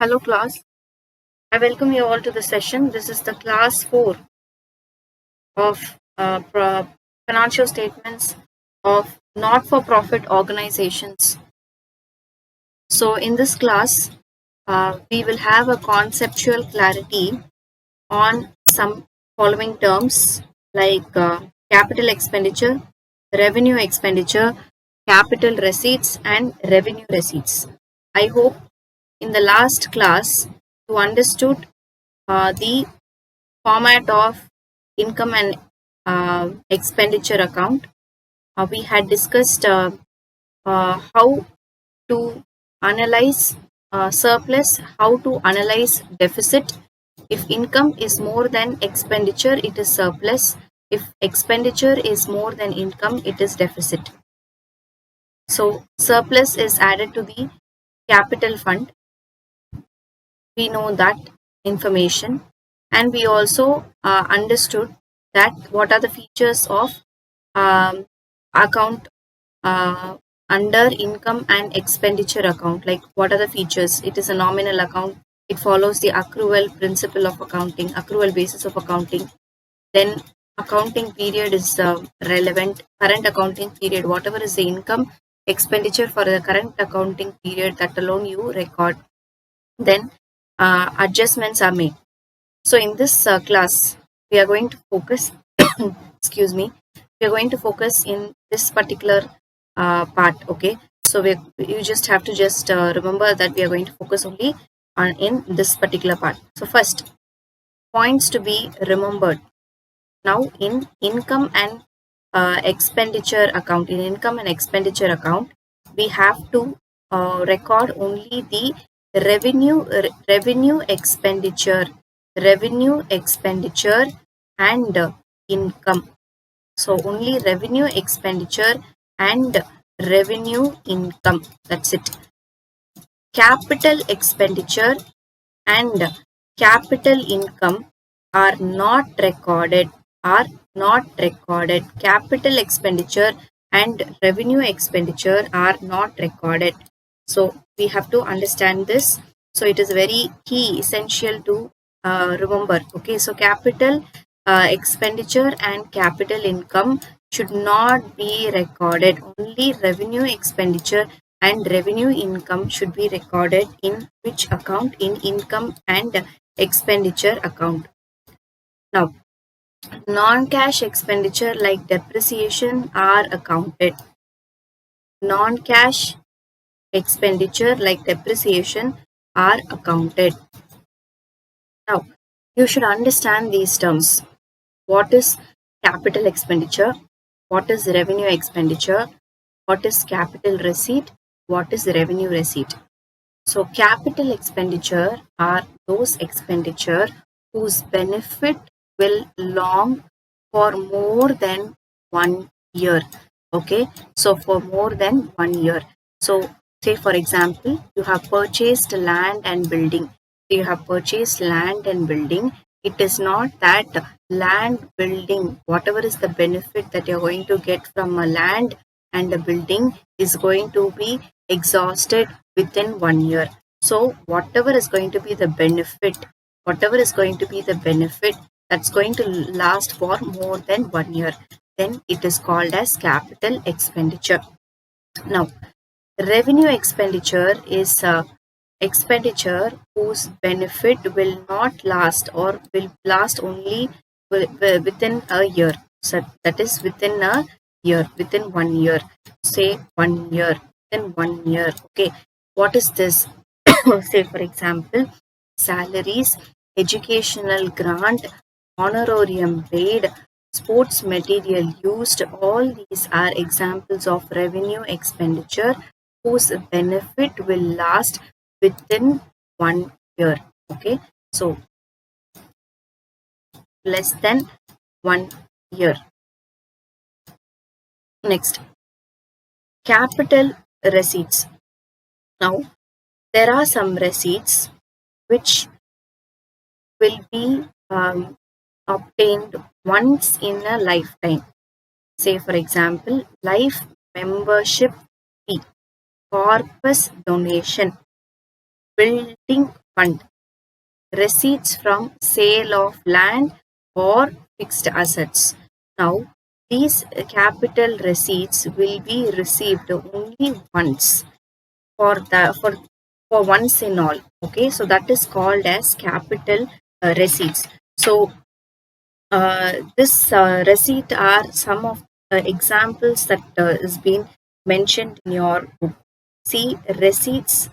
Hello class, I welcome you all to the session. This is the class 4 of financial statements of not-for-profit organizations. So in this class, we will have a conceptual clarity on some following terms like capital expenditure, revenue expenditure, capital receipts and revenue receipts. I hope in the last class you understood the format of income and expenditure account. We had discussed how to analyze surplus, how to analyze deficit. If income is more than expenditure, it is surplus. If expenditure is more than income, it is deficit. So surplus is added to the capital fund. We know that information, and we also understood that what are the features of account uh, under income and expenditure account. Like, what are the features? It is a nominal account. It follows the accrual principle of accounting, accrual basis of accounting. Then accounting period is relevant. Current accounting period, whatever is the income expenditure for the current accounting period, that alone you record. Then adjustments are made. So in this class, we are going to focus, excuse me, we are going to focus in this particular part. Okay, so you just have to just remember that we are going to focus only on in this particular part. So first, points to be remembered. Now in income and expenditure account, we have to record only the revenue expenditure, and income. So only revenue expenditure and revenue income. That's it. Capital expenditure and capital income are not recorded. Capital expenditure and revenue expenditure are not recorded. So we have to understand this. So it is very key, essential to remember. Okay, so capital expenditure and capital income should not be recorded. Only revenue expenditure and revenue income should be recorded in which account? In income and expenditure account. Now, non-cash expenditure like depreciation are accounted. Non-cash expenditure like depreciation are accounted. Now, you should understand these terms. What is capital expenditure? What is revenue expenditure? What is capital receipt? What is revenue receipt? So capital expenditure are those expenditure whose benefit will long for more than 1 year. Okay, so for more than 1 year. So say for example, you have purchased land and building. You have purchased land and building. It is not that land building, whatever is the benefit that you're going to get from a land and a building is going to be exhausted within 1 year. So whatever is going to be the benefit, that's going to last for more than 1 year, then it is called as capital expenditure. Now, revenue expenditure is expenditure whose benefit will not last or will last only within a year. So that is within a year, within 1 year. Say 1 year, within 1 year. Okay, what is this? Say for example, salaries, educational grant, honorarium paid, sports material used. All these are examples of revenue expenditure whose benefit will last within 1 year. Okay, so less than 1 year. Next, capital receipts. Now, there are some receipts which will be obtained once in a lifetime. Say for example, life membership fee, corpus donation, building fund. Receipts from sale of land or fixed assets. Now, these capital receipts will be received only once for once in all. Okay, so that is called as capital receipts. So this receipt are some of the examples that is being mentioned in your book. See, receipts,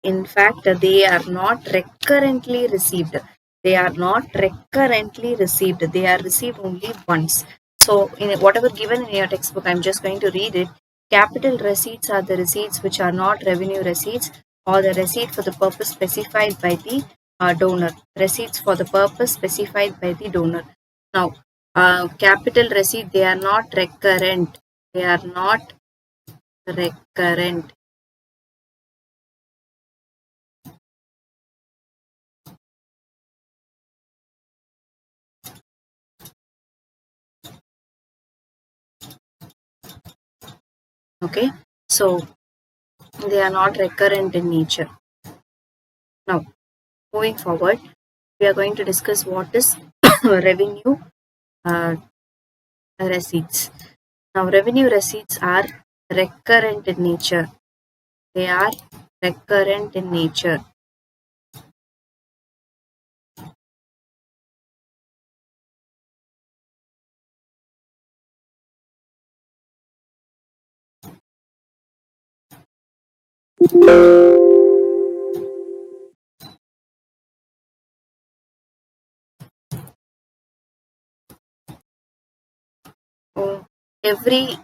in fact, they are not recurrently received. They are not recurrently received. They are received only once. So, in whatever given in your textbook, I'm just going to read it. Capital receipts are the receipts which are not revenue receipts or the receipt for the purpose specified by the donor. Receipts for the purpose specified by the donor. Now, capital receipt, they are not recurrent. They are not recurrent. Okay, so they are not recurrent in nature. Now, moving forward, we are going to discuss what is revenue uh, receipts. Now, revenue receipts are recurrent in nature. They are recurrent in nature. Every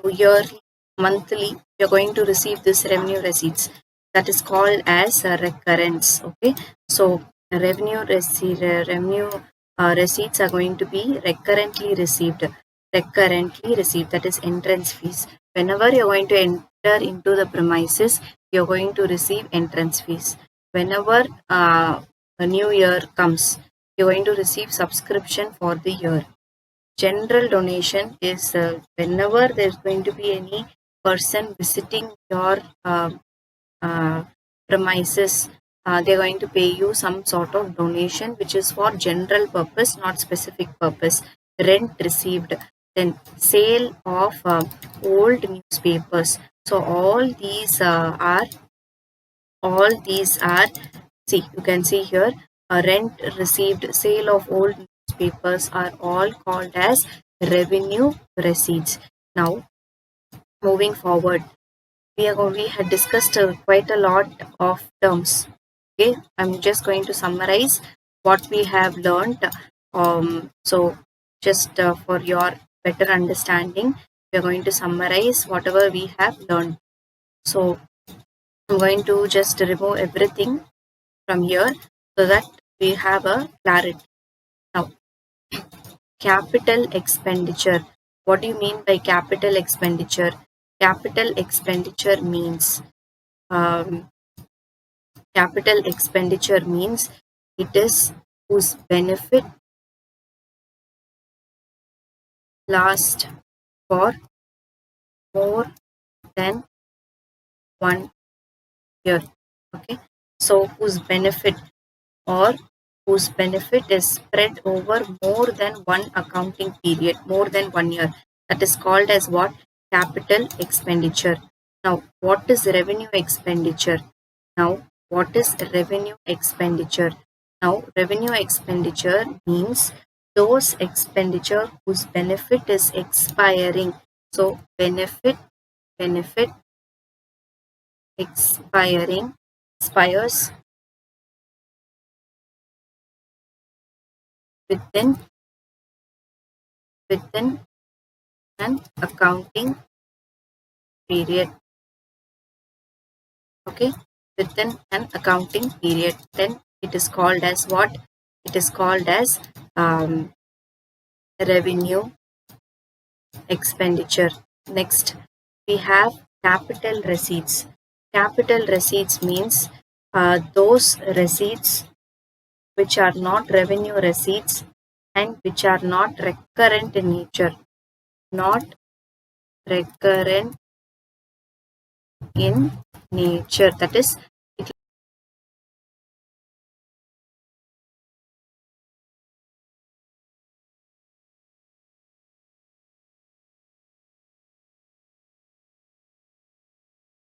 yearly, monthly, you're going to receive this revenue receipts. That is called as a recurrence. Okay, so revenue receipts are going to be recurrently received. Recurrently received. That is entrance fees. Whenever you're going to enter into the premises, you're going to receive entrance fees. Whenever a new year comes, you're going to receive subscription for the year. General donation is whenever there's going to be any person visiting your uh, premises, they're going to pay you some sort of donation which is for general purpose, not specific purpose. Rent received, then sale of old newspapers. So all these are, see, you can see here, rent received, sale of old newspapers are all called as revenue receipts. Now, moving forward, we had discussed quite a lot of terms. Okay, I'm just going to summarize what we have learned. So, just for your better understanding, we are going to summarize whatever we have learned. So, I'm going to just remove everything from here so that we have a clarity. Now, capital expenditure. What do you mean by capital expenditure? Capital expenditure means um, capital expenditure means it is whose benefit lasts for more than 1 year. Okay, so whose benefit or whose benefit is spread over more than one accounting period, more than 1 year. That is called as what? Capital expenditure. Now, what is revenue expenditure? Now, what is revenue expenditure? Now, revenue expenditure means those expenditure whose benefit is expiring. So, benefit expiring, expires within within an accounting period. Okay, within an accounting period, then it is called as what? It is called as revenue expenditure. Next, we have capital receipts. Capital receipts means those receipts which are not revenue receipts and which are not recurrent in nature. Not recurrent in nature. That is,